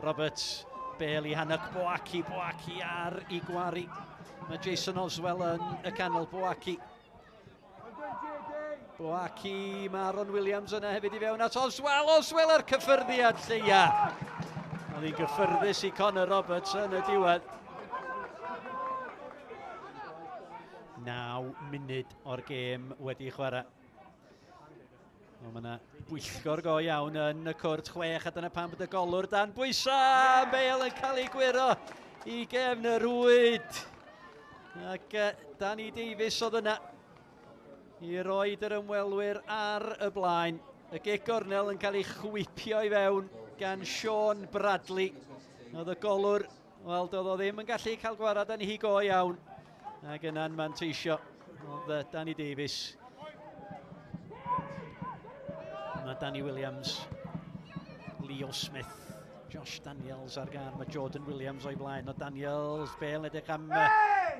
Roberts, Bale i Hannock, Boaki ar I gwari. Mae Jason Oswell yn y canol, Boaki, Maron Williams yna hefyd I fewn at Oswell ar cyffyrddiad lleia. Oedd hi'n gyffyrddus I Connor Roberts yn y diwedd. 9 munud o'r gêm wedi chwarae. Mae yna bwyllgor go iawn yn y cwrt, 6 a dyna pan bod y golwr dan bwysa. Bale yn cael ei gwiro I gefn y rwyd. Ac Danny Davies oedd yna I roed yr ymwelwyr ar y blaen. Y gig gornel yn cael ei chwipio I fewn gan Sean Bradley. Oedd y golwr, wel, doedd o ddim yn gallu cael gwarad yn hi go iawn. Ac yna'n manteisio oedd Danny Davies. Mae Danny Williams, Leo Smith, Josh Daniels ar gar, mae Jordan Williams o'i blaen. O Daniels, Bale edrych am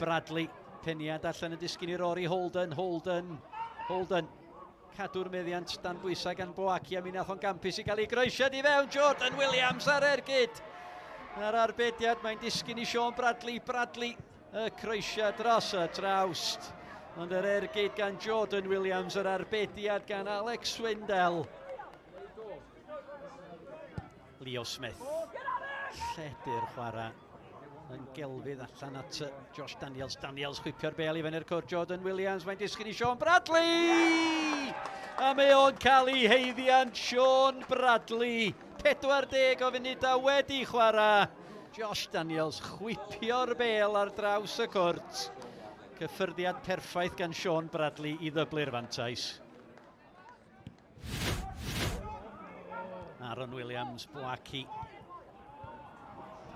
Bradley. Peniad allan yn disgyn I Rory Holden. Cadw'r meddiant dan bwysau gan Boaki a mi nath o'n gampus I gael ei groesiad I fewn. Jordan Williams ar ergyd. Ar arbediad mae'n disgyn I Sean Bradley. Y croesiad dros y trawst. Ond yr ergyd gan Jordan Williams, yr arbediad gan Alex Swindell. Leo Smith. Lledu'r chwarae. Yn gelfydd allan at Josh Daniels. Daniels chwipio'r Bale I fyny'r cwrt. Jordan Williams, mae'n disgyn I Sean Bradley! A mae o'n cael ei heiddiant Sean Bradley. 40 o funudau wedi chwarae. Josh Daniels chwipio'r Bale ar draws y cwrt. Cyffyrddiad perffaith gan Sean Bradley I ddyblu'r fantais. Aaron Williams, Boaki.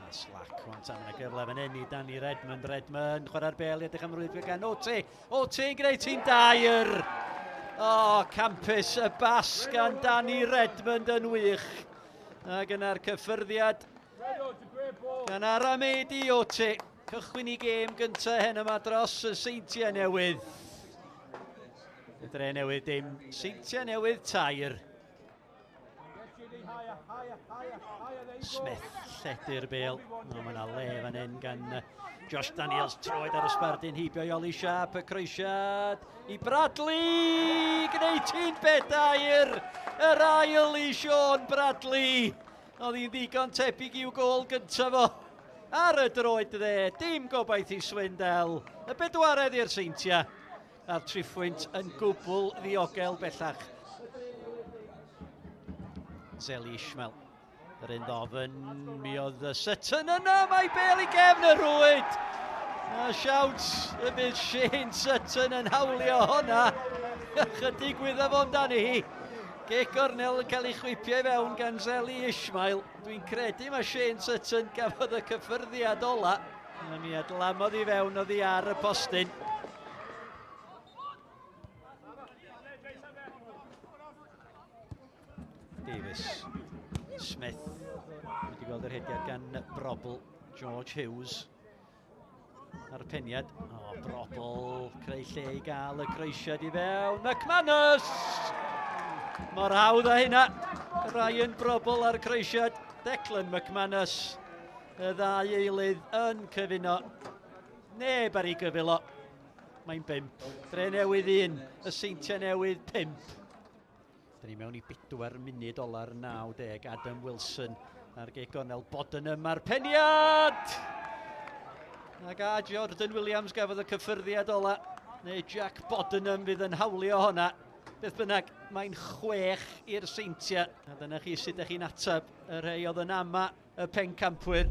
Slack, rwan tam yn y gyfle fan hyn I Danny Redmond, chwarae'r Bale I edrych am rwyd gan Ote yn gwneud hi'n dair. Campus y bas gan Danny Redmond yn wych. Ac yna'r cyffyrddiad gan Aramedi Ote. Cychwyn I gêm gyntaf hyn yma dros y Seintiau Newydd. Y Drenewydd dim, Seintiau Newydd tair. Smith, lledu'r Bale. Mae yna le fan hyn gan Josh Daniels, troed ar ysbardyn, hibio I Oli Sharp, y croesiad I Bradley, gwneud hi'n bedair, yr ail I Sean Bradley. Oedd hi'n ddigon tebyg i'w gol gyntaf fo. Ar y droed dde, dim gobaith I Swindell. Y bedwaredd i'r Seintia. A'r triphwynt yn gwbl ddiogel bellach. Zeli Ishmael. Yr un ddofn, mi oedd Sutton yna, mae Bale I gefn y rwyd. A siawt y bydd Shane Sutton yn hawlio honna. Chydig wyddaf o'n dan hi. Gic gornel yn cael ei chwipio I fewn gan Zeli Ishmael. Dwi'n credu mae Shane Sutton gafodd y cyffyrddiad ola. A mi adlamodd I fewn oddi ar y postyn. Davies. Smith. Wedi gweld yr hediad gan Brobl. George Hughes. Ar y peniad. Brobl. Creu lle I gael y croesiad I fewn. McManus! Mor hawdd a hynna. Ryan Brobl ar y croesiad. Declan McManus. Y ddau eilydd yn cyfuno. Neb ar ei gyfilo. Mae'n 5. Drenewydd 1. Y Seintiau Newydd 5. Da ni mewn I 4 munud olar 90. Adam Wilson ar gig gornel Bodenham ar peniad! Ac a Jordan Williams gafodd y cyffyrddiad ola. Neu Jack Bodenham fydd yn hawlio honna. Beth bynnag, mae'n 6 i'r Seintia. A dyna chi sut ydych chi'n atab y rhai oedd yn ama y pencampwyr.